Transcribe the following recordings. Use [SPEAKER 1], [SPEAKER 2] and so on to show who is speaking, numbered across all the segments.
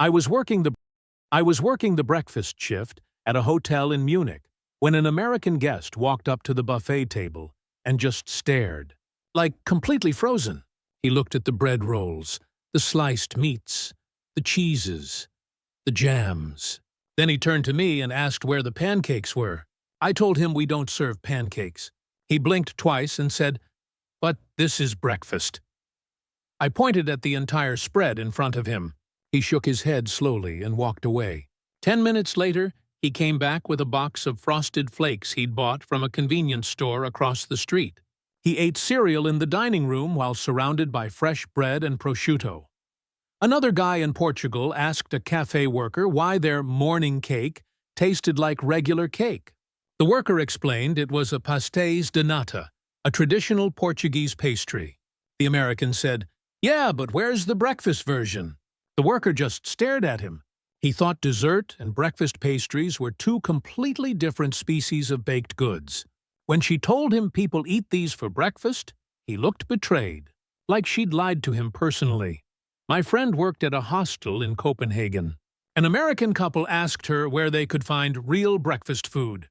[SPEAKER 1] I was working the I was working the breakfast shift at a hotel in Munich when an American guest walked up to the buffet table and just stared, like completely frozen. He looked at the bread rolls, the sliced meats, the cheeses, the jams. Then he turned to me and asked where the pancakes were. I told him we don't serve pancakes. He blinked twice and said, "But this is breakfast." I pointed at the entire spread in front of him. He shook his head slowly and walked away. 10 minutes later, he came back with a box of frosted flakes he'd bought from a convenience store across the street. He ate cereal in the dining room while surrounded by fresh bread and prosciutto. Another guy in Portugal asked a cafe worker why their morning cake tasted like regular cake. The worker explained it was a pastéis de nata, a traditional Portuguese pastry. The American said, "Yeah, but where's the breakfast version?" The worker just stared at him. He thought dessert and breakfast pastries were two completely different species of baked goods. When she told him people eat these for breakfast, he looked betrayed, like she'd lied to him personally. My friend worked at a hostel in Copenhagen. An American couple asked her where they could find real breakfast food.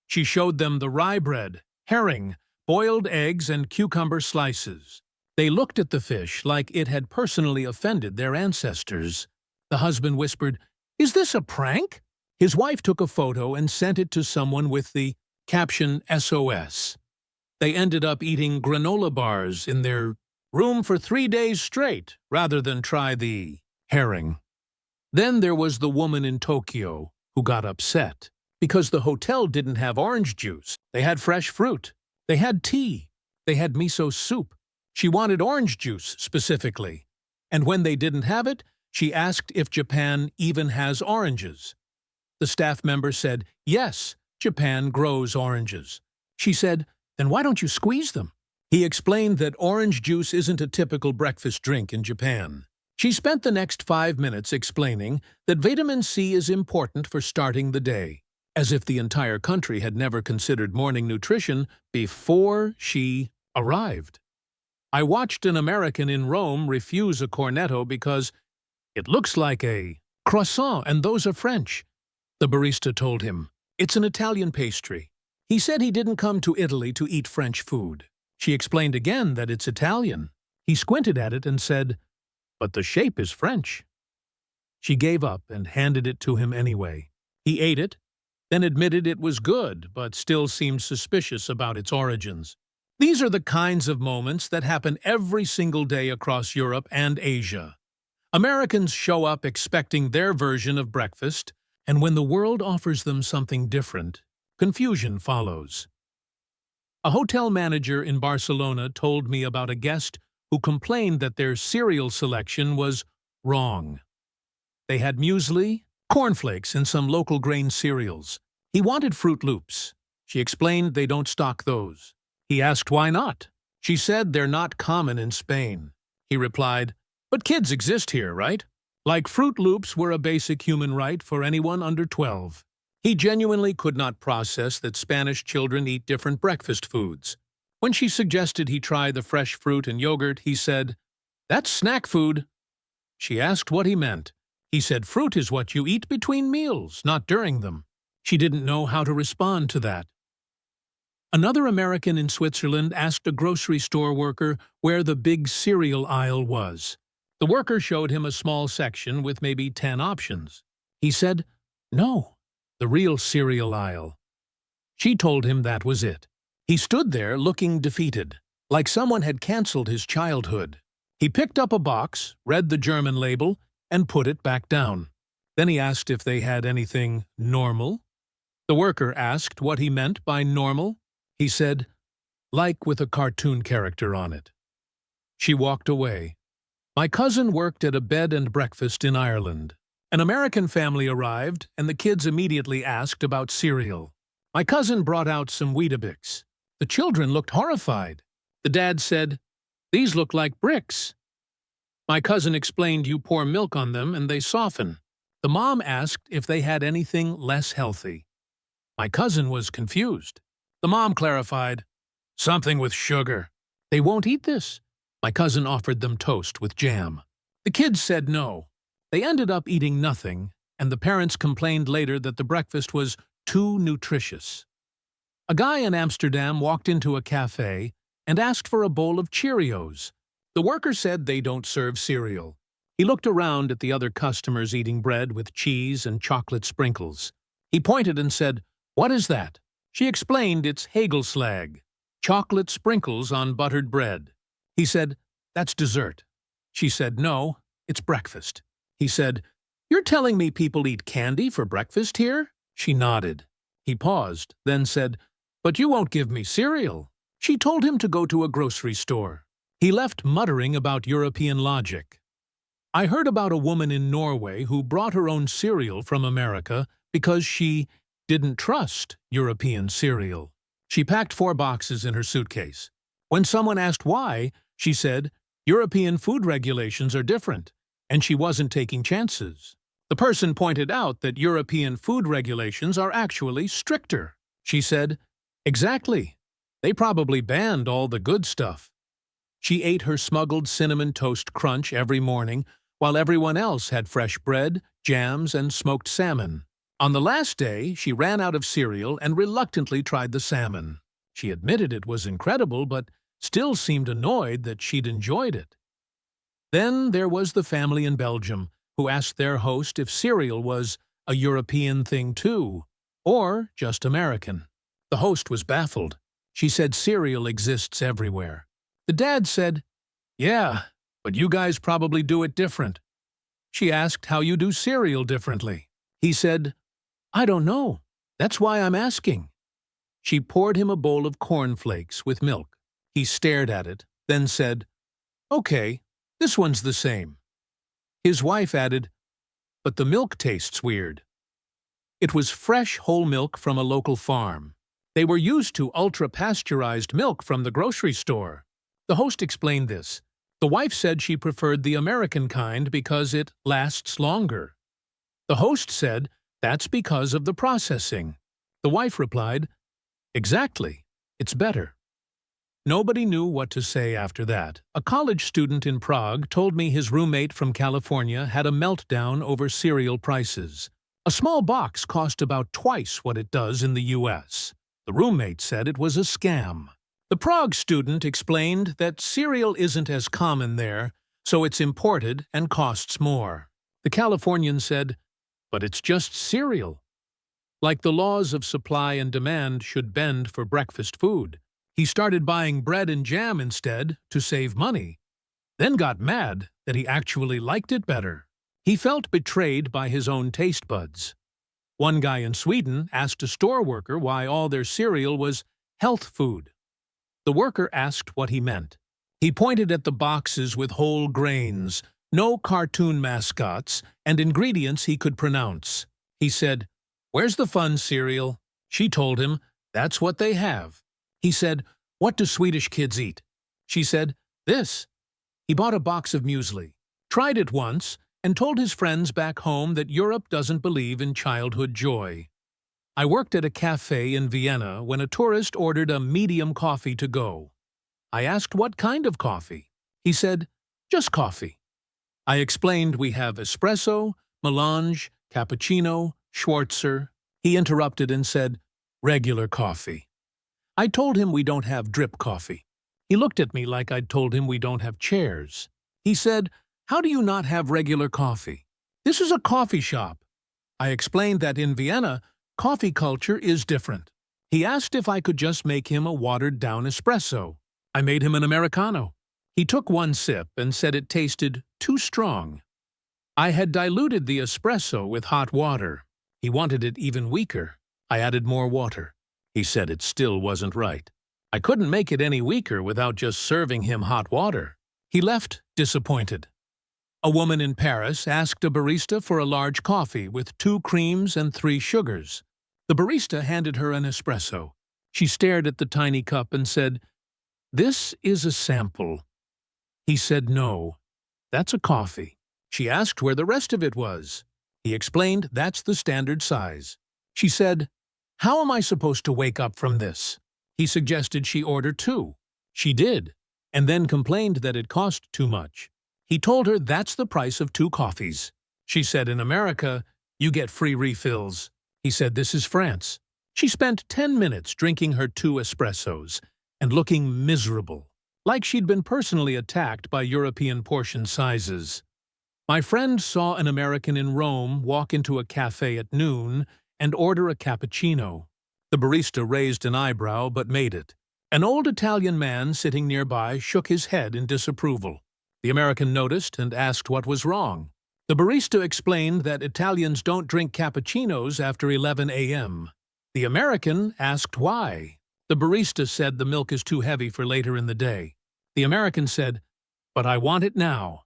[SPEAKER 1] She showed them the rye bread, herring, boiled eggs, and cucumber slices. They looked at the fish like it had personally offended their ancestors. The husband whispered, "Is this a prank?" His wife took a photo and sent it to someone with the caption SOS. They ended up eating granola bars in their room for 3 days straight, rather than try the herring. Then there was the woman in Tokyo who got upset because the hotel didn't have orange juice. They had fresh fruit. They had tea. They had miso soup. She wanted orange juice specifically. And when they didn't have it, she asked if Japan even has oranges. The staff member said, "Yes, Japan grows oranges." She said, "Then why don't you squeeze them?" He explained that orange juice isn't a typical breakfast drink in Japan. She spent the next 5 minutes explaining that vitamin C is important for starting the day, as if the entire country had never considered morning nutrition before she arrived. I watched an American in Rome refuse a cornetto because it looks like a croissant and those are French. The barista told him, "It's an Italian pastry." He said he didn't come to Italy to eat French food. She explained again that it's Italian. He squinted at it and said, "But the shape is French." She gave up and handed it to him anyway. He ate it, then admitted it was good, but still seemed suspicious about its origins. These are the kinds of moments that happen every single day across Europe and Asia. Americans show up expecting their version of breakfast, and when the world offers them something different, confusion follows. A hotel manager in Barcelona told me about a guest who complained that their cereal selection was wrong. They had muesli, cornflakes, and some local grain cereals. He wanted Fruit Loops. She explained they don't stock those. He asked why not. She said they're not common in Spain. He replied, "But kids exist here, right?" Like Fruit Loops were a basic human right for anyone under 12. He genuinely could not process that Spanish children eat different breakfast foods. When she suggested he try the fresh fruit and yogurt, he said, "That's snack food." She asked what he meant. He said fruit is what you eat between meals, not during them. She didn't know how to respond to that. Another American in Switzerland asked a grocery store worker where the big cereal aisle was. The worker showed him a small section with maybe 10 options. He said, "No, the real cereal aisle." She told him that was it. He stood there looking defeated, like someone had canceled his childhood. He picked up a box, read the German label, and put it back down. Then he asked if they had anything normal. The worker asked what he meant by normal. He said, "Like with a cartoon character on it." She walked away. My cousin worked at a bed and breakfast in Ireland. An American family arrived, and the kids immediately asked about cereal. My cousin brought out some Weetabix. The children looked horrified. The dad said, "These look like bricks." My cousin explained you pour milk on them and they soften. The mom asked if they had anything less healthy. My cousin was confused. The mom clarified, "Something with sugar." "They won't eat this." My cousin offered them toast with jam. The kids said no. They ended up eating nothing, and the parents complained later that the breakfast was too nutritious. A guy in Amsterdam walked into a cafe and asked for a bowl of Cheerios. The worker said they don't serve cereal. He looked around at the other customers eating bread with cheese and chocolate sprinkles. He pointed and said, "What is that?" She explained it's hagelslag, chocolate sprinkles on buttered bread. He said, "That's dessert." She said, "No, it's breakfast." He said, "You're telling me people eat candy for breakfast here?" She nodded. He paused, then said, "But you won't give me cereal." She told him to go to a grocery store. He left muttering about European logic. I heard about a woman in Norway who brought her own cereal from America because she didn't trust European cereal. She packed 4 boxes in her suitcase. When someone asked why, she said, "European food regulations are different," and she wasn't taking chances. The person pointed out that European food regulations are actually stricter. She said, "Exactly. They probably banned all the good stuff." She ate her smuggled cinnamon toast crunch every morning, while everyone else had fresh bread, jams, and smoked salmon. On the last day, she ran out of cereal and reluctantly tried the salmon. She admitted it was incredible, but still seemed annoyed that she'd enjoyed it. Then there was the family in Belgium, who asked their host if cereal was a European thing too, or just American. The host was baffled. She said cereal exists everywhere. The dad said, "Yeah, but you guys probably do it different." She asked how you do cereal differently. He said, "I don't know. That's why I'm asking." She poured him a bowl of cornflakes with milk. He stared at it, then said, "Okay, this one's the same." His wife added, "But the milk tastes weird." It was fresh whole milk from a local farm. They were used to ultra-pasteurized milk from the grocery store. The host explained this. The wife said she preferred the American kind because it lasts longer. The host said that's because of the processing. The wife replied, "Exactly, it's better." Nobody knew what to say after that. A college student in Prague told me his roommate from California had a meltdown over cereal prices. A small box cost about twice what it does in the US. The roommate said it was a scam. The Prague student explained that cereal isn't as common there, so it's imported and costs more. The Californian said, "But it's just cereal." Like the laws of supply and demand should bend for breakfast food. He started buying bread and jam instead to save money, then got mad that he actually liked it better. He felt betrayed by his own taste buds. One guy in Sweden asked a store worker why all their cereal was health food. The worker asked what he meant. He pointed at the boxes with whole grains, no cartoon mascots, and ingredients he could pronounce. He said, "Where's the fun cereal?" She told him, "That's what they have." He said, "What do Swedish kids eat?" She said, "This." He bought a box of muesli, tried it once, and told his friends back home that Europe doesn't believe in childhood joy. I worked at a cafe in Vienna when a tourist ordered a medium coffee to go. I asked what kind of coffee. He said, "Just coffee." I explained we have espresso, melange, cappuccino, Schwarzer. He interrupted and said, "Regular coffee." I told him we don't have drip coffee. He looked at me like I'd told him we don't have chairs. He said, "How do you not have regular coffee? This is a coffee shop." I explained that in Vienna, coffee culture is different. He asked if I could just make him a watered-down espresso. I made him an Americano. He took one sip and said it tasted too strong. I had diluted the espresso with hot water. He wanted it even weaker. I added more water. He said it still wasn't right. I couldn't make it any weaker without just serving him hot water. He left disappointed. A woman in Paris asked a barista for a large coffee with 2 creams and 3 sugars. The barista handed her an espresso. She stared at the tiny cup and said, "This is a sample." He said, "No, that's a coffee." She asked where the rest of it was. He explained that's the standard size. She said, "How am I supposed to wake up from this?" He suggested she order 2. She did, and then complained that it cost too much. He told her that's the price of 2 coffees. She said, in America, you get free refills. He said, this is France. She spent 10 minutes drinking her 2 espressos and looking miserable, like she'd been personally attacked by European portion sizes. My friend saw an American in Rome walk into a cafe at noon and order a cappuccino. The barista raised an eyebrow but made it. An old Italian man sitting nearby shook his head in disapproval. The American noticed and asked what was wrong. The barista explained that Italians don't drink cappuccinos after 11 a.m. The American asked why. The barista said the milk is too heavy for later in the day. The American said, "But I want it now."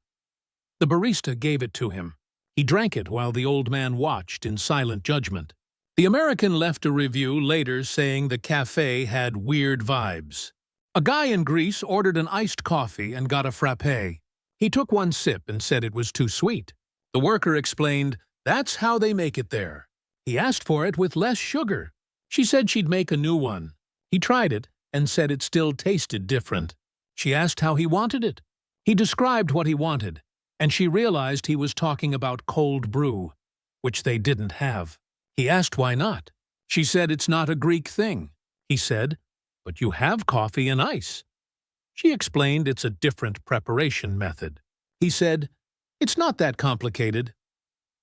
[SPEAKER 1] The barista gave it to him. He drank it while the old man watched in silent judgment. The American left a review later saying the cafe had weird vibes. A guy in Greece ordered an iced coffee and got a frappe. He took one sip and said it was too sweet. The worker explained, that's how they make it there. He asked for it with less sugar. She said she'd make a new one. He tried it and said it still tasted different. She asked how he wanted it. He described what he wanted, and she realized he was talking about cold brew, which they didn't have. He asked why not. She said it's not a Greek thing. He said, but you have coffee and ice. She explained it's a different preparation method. He said, it's not that complicated.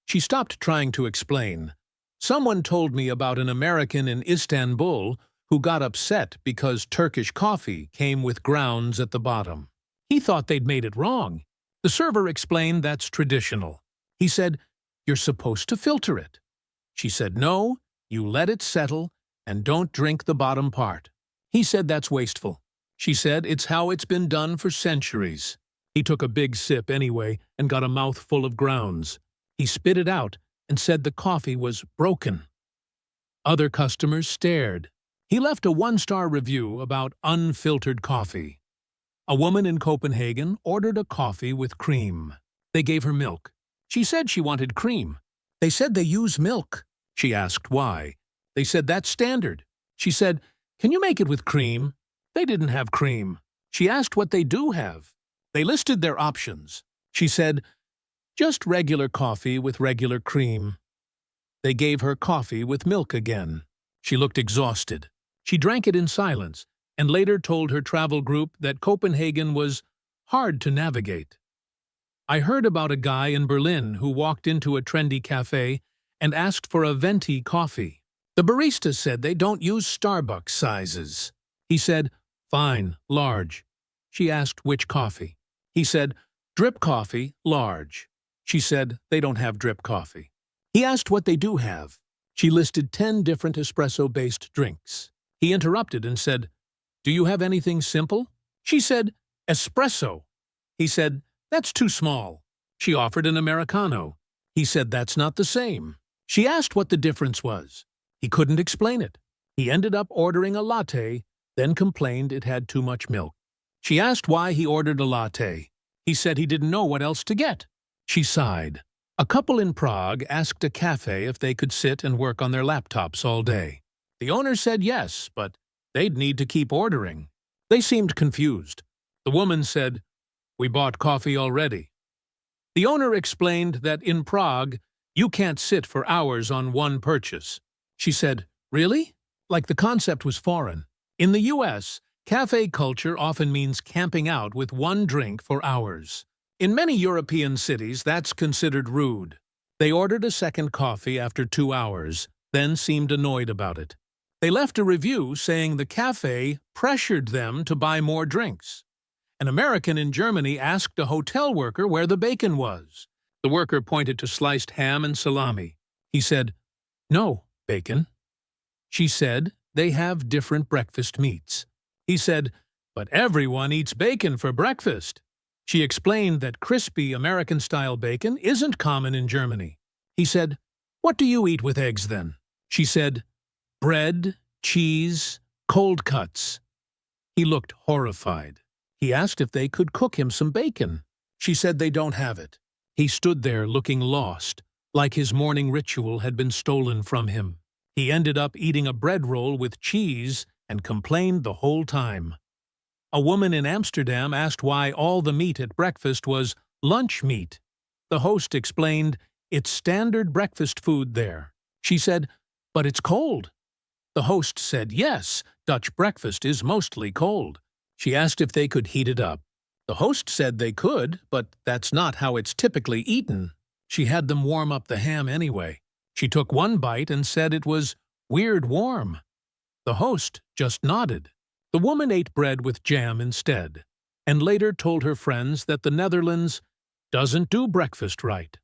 [SPEAKER 1] She stopped trying to explain. Someone told me about an American in Istanbul who got upset because Turkish coffee came with grounds at the bottom. He thought they'd made it wrong. The server explained that's traditional. He said, you're supposed to filter it. She said, no, you let it settle and don't drink the bottom part. He said that's wasteful. She said it's how it's been done for centuries. He took a big sip anyway and got a mouthful of grounds. He spit it out and said the coffee was broken. Other customers stared. He left a 1-star review about unfiltered coffee. A woman in Copenhagen ordered a coffee with cream. They gave her milk. She said she wanted cream. They said they use milk. She asked why. They said that's standard. She said, can you make it with cream? They didn't have cream. She asked what they do have. They listed their options. She said, just regular coffee with regular cream. They gave her coffee with milk again. She looked exhausted. She drank it in silence and later told her travel group that Copenhagen was hard to navigate. I heard about a guy in Berlin who walked into a trendy cafe and asked for a venti coffee. The barista said they don't use Starbucks sizes. He said, fine, large. She asked which coffee. He said, drip coffee, large. She said they don't have drip coffee. He asked what they do have. She listed 10 different espresso-based drinks. He interrupted and said, do you have anything simple? She said, espresso. He said, that's too small. She offered an Americano. He said that's not the same. She asked what the difference was. He couldn't explain it. He ended up ordering a latte, then complained it had too much milk. She asked why he ordered a latte. He said he didn't know what else to get. She sighed. A couple in Prague asked a cafe if they could sit and work on their laptops all day. The owner said yes, but they'd need to keep ordering. They seemed confused. The woman said, we bought coffee already. The owner explained that in Prague, you can't sit for hours on one purchase. She said, really? Like the concept was foreign. In the U.S., cafe culture often means camping out with one drink for hours. In many European cities, that's considered rude. They ordered a second coffee after 2 hours, then seemed annoyed about it. They left a review saying the cafe pressured them to buy more drinks. An American in Germany asked a hotel worker where the bacon was. The worker pointed to sliced ham and salami. He said, no, bacon. She said, they have different breakfast meats. He said, but everyone eats bacon for breakfast. She explained that crispy American-style bacon isn't common in Germany. He said, what do you eat with eggs then? She said, bread, cheese, cold cuts. He looked horrified. He asked if they could cook him some bacon. She said they don't have it. He stood there looking lost, like his morning ritual had been stolen from him. He ended up eating a bread roll with cheese and complained the whole time. A woman in Amsterdam asked why all the meat at breakfast was lunch meat. The host explained It's standard breakfast food there. She said, but it's cold. The host said, yes, Dutch breakfast is mostly cold. She asked if they could heat it up. The host said they could, but that's not how it's typically eaten. She had them warm up the ham anyway. She took one bite and said it was weird warm. The host just nodded. The woman ate bread with jam instead, and later told her friends that the Netherlands doesn't do breakfast right.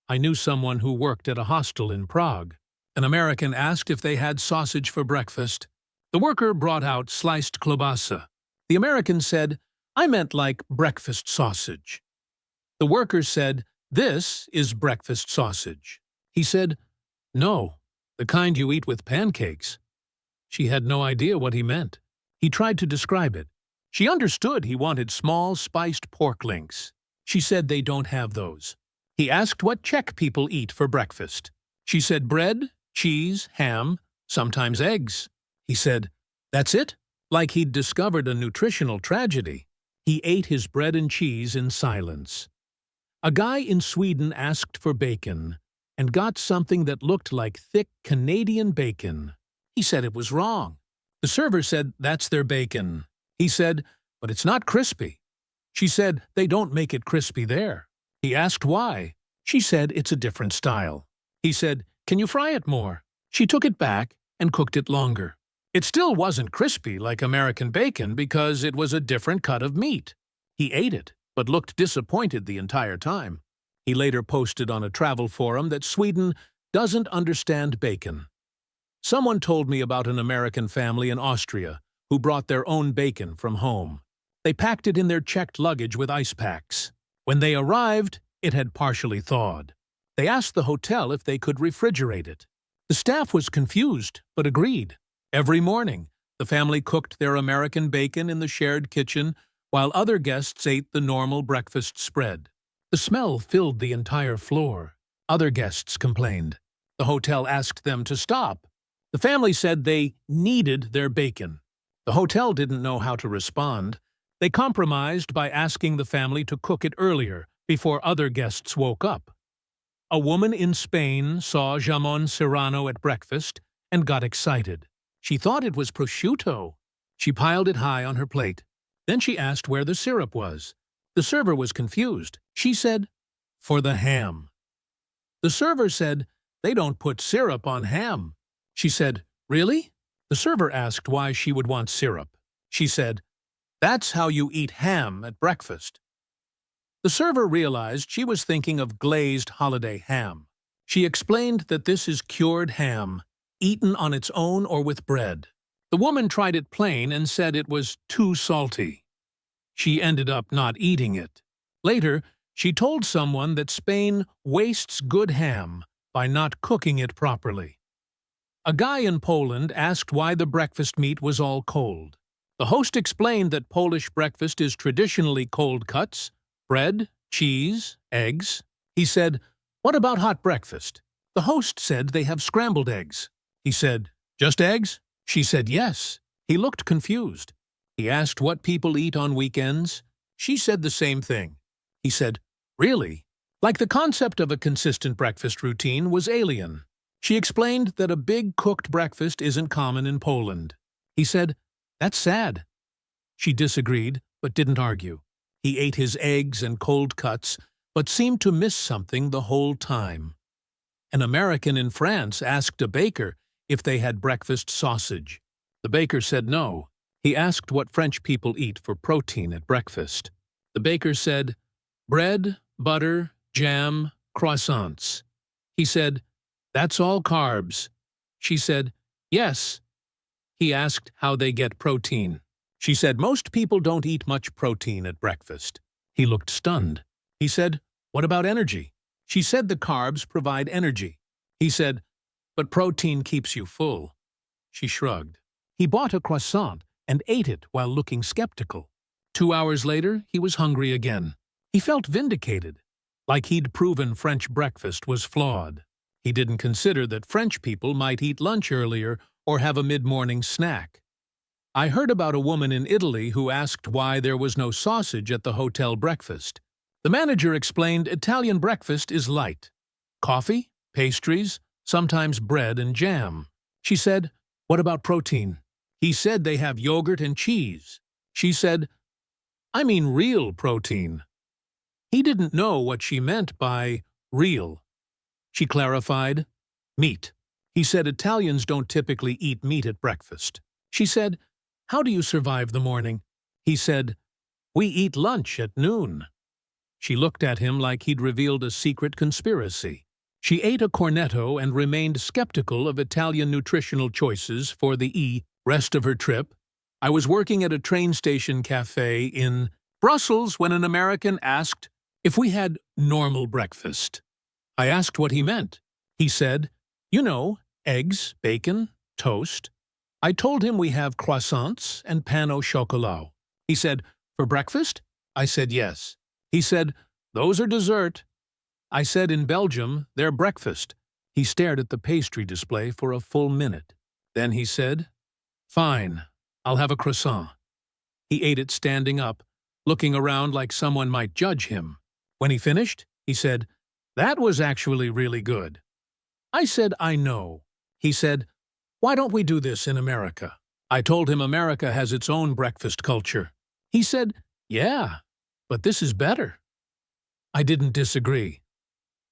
[SPEAKER 1] I knew someone who worked at a hostel in Prague. An American asked if they had sausage for breakfast. The worker brought out sliced kielbasa. The American said, I meant like breakfast sausage. The worker said, this is breakfast sausage. He said, no, the kind you eat with pancakes. She had no idea what he meant. He tried to describe it. She understood he wanted small, spiced pork links. She said they don't have those. He asked what Czech people eat for breakfast. She said bread, cheese, ham, sometimes eggs. He said, that's it? Like he'd discovered a nutritional tragedy. He ate his bread and cheese in silence. A guy in Sweden asked for bacon and got something that looked like thick Canadian bacon. He said it was wrong. The server said that's their bacon. He said, but it's not crispy. She said they don't make it crispy there. He asked why. She said it's a different style. He said, can you fry it more? She took it back and cooked it longer. It still wasn't crispy like American bacon because it was a different cut of meat. He ate it, but looked disappointed the entire time. He later posted on a travel forum that Sweden doesn't understand bacon. Someone told me about an American family in Austria who brought their own bacon from home. They packed it in their checked luggage with ice packs. When they arrived, it had partially thawed. They asked the hotel if they could refrigerate it. The staff was confused, but agreed. Every morning, the family cooked their American bacon in the shared kitchen while other guests ate the normal breakfast spread. The smell filled the entire floor. Other guests complained. The hotel asked them to stop. The family said they needed their bacon. The hotel didn't know how to respond. They compromised by asking the family to cook it earlier, before other guests woke up. A woman in Spain saw jamon serrano at breakfast and got excited. She thought it was prosciutto. She piled it high on her plate. Then she asked where the syrup was. The server was confused. She said, for the ham. The server said, they don't put syrup on ham. She said, really? The server asked why she would want syrup. She said, that's how you eat ham at breakfast. The server realized she was thinking of glazed holiday ham. She explained that this is cured ham, eaten on its own or with bread. The woman tried it plain and said it was too salty. She ended up not eating it. Later, she told someone that Spain wastes good ham by not cooking it properly. A guy in Poland asked why the breakfast meat was all cold. The host explained that Polish breakfast is traditionally cold cuts, bread, cheese, eggs. He said, what about hot breakfast? The host said they have scrambled eggs. He said, just eggs? She said yes. He looked confused. He asked what people eat on weekends. She said the same thing. He said, really? Like the concept of a consistent breakfast routine was alien. She explained that a big cooked breakfast isn't common in Poland. He said, that's sad. She disagreed, but didn't argue. He ate his eggs and cold cuts, but seemed to miss something the whole time. An American in France asked a baker if they had breakfast sausage. The baker said no. He asked what French people eat for protein at breakfast. The baker said, bread, butter, jam, croissants. He said, that's all carbs. She said, yes. He asked how they get protein. She said most people don't eat much protein at breakfast. He looked stunned. He said, what about energy? She said the carbs provide energy. He said, but protein keeps you full. She shrugged. He bought a croissant and ate it while looking skeptical. 2 hours later, he was hungry again. He felt vindicated, like he'd proven French breakfast was flawed. He didn't consider that French people might eat lunch earlier or have a mid-morning snack. I heard about a woman in Italy who asked why there was no sausage at the hotel breakfast. The manager explained Italian breakfast is light. Coffee, pastries, sometimes bread and jam. She said, "What about protein?" He said they have yogurt and cheese. She said, "I mean real protein." He didn't know what she meant by real. She clarified, "Meat." He said Italians don't typically eat meat at breakfast. She said, "How do you survive the morning?" He said, "We eat lunch at noon." She looked at him like he'd revealed a secret conspiracy. She ate a cornetto and remained skeptical of Italian nutritional choices for the rest of her trip. I was working at a train station cafe in Brussels when an American asked if we had normal breakfast. I asked what he meant. He said, "You know, eggs, bacon, toast." I told him we have croissants and pain au chocolat. He said, "For breakfast?" I said, "Yes." He said, "Those are dessert." I said, "In Belgium, they're breakfast." He stared at the pastry display for a full minute. Then he said, "Fine, I'll have a croissant." He ate it standing up, looking around like someone might judge him. When he finished, he said, "That was actually really good." I said, "I know." He said, "Why don't we do this in America?" I told him America has its own breakfast culture. He said, "Yeah, but this is better." I didn't disagree.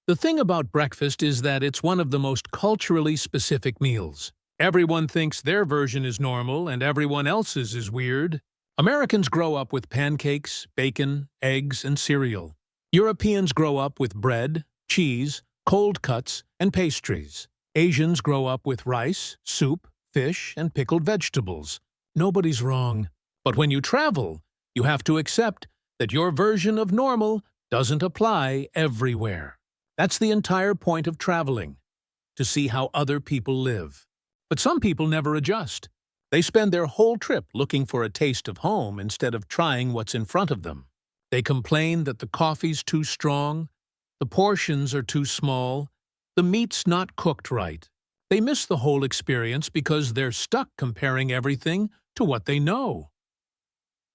[SPEAKER 1] The thing about breakfast is that it's one of the most culturally specific meals. Everyone thinks their version is normal and everyone else's is weird. Americans grow up with pancakes, bacon, eggs, and cereal. Europeans grow up with bread, cheese, cold cuts, and pastries. Asians grow up with rice, soup, fish, and pickled vegetables. Nobody's wrong. But when you travel, you have to accept that your version of normal doesn't apply everywhere. That's the entire point of traveling, to see how other people live. But some people never adjust. They spend their whole trip looking for a taste of home instead of trying what's in front of them. They complain that the coffee's too strong, the portions are too small, the meat's not cooked right. They miss the whole experience because they're stuck comparing everything to what they know.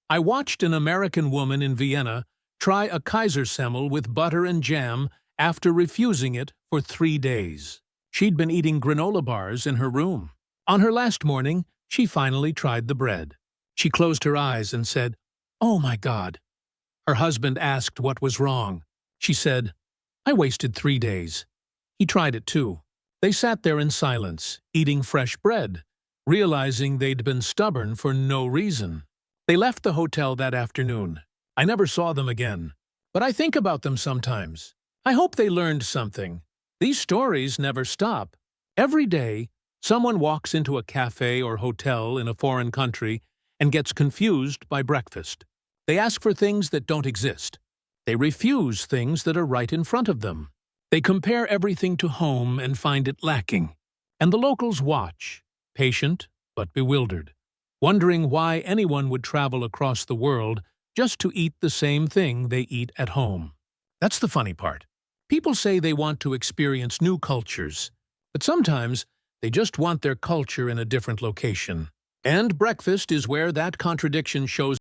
[SPEAKER 1] I watched an American woman in Vienna try a Kaisersemmel with butter and jam after refusing it for 3 days. She'd been eating granola bars in her room. On her last morning, she finally tried the bread. She closed her eyes and said, "Oh my God." Her husband asked what was wrong. She said, "I wasted 3 days." He tried it too. They sat there in silence, eating fresh bread, realizing they'd been stubborn for no reason. They left the hotel that afternoon. I never saw them again, but I think about them sometimes. I hope they learned something. These stories never stop. Every day, someone walks into a cafe or hotel in a foreign country and gets confused by breakfast. They ask for things that don't exist. They refuse things that are right in front of them. They compare everything to home and find it lacking. And the locals watch, patient but bewildered, wondering why anyone would travel across the world just to eat the same thing they eat at home. That's the funny part. People say they want to experience new cultures, but sometimes they just want their culture in a different location. And breakfast is where that contradiction shows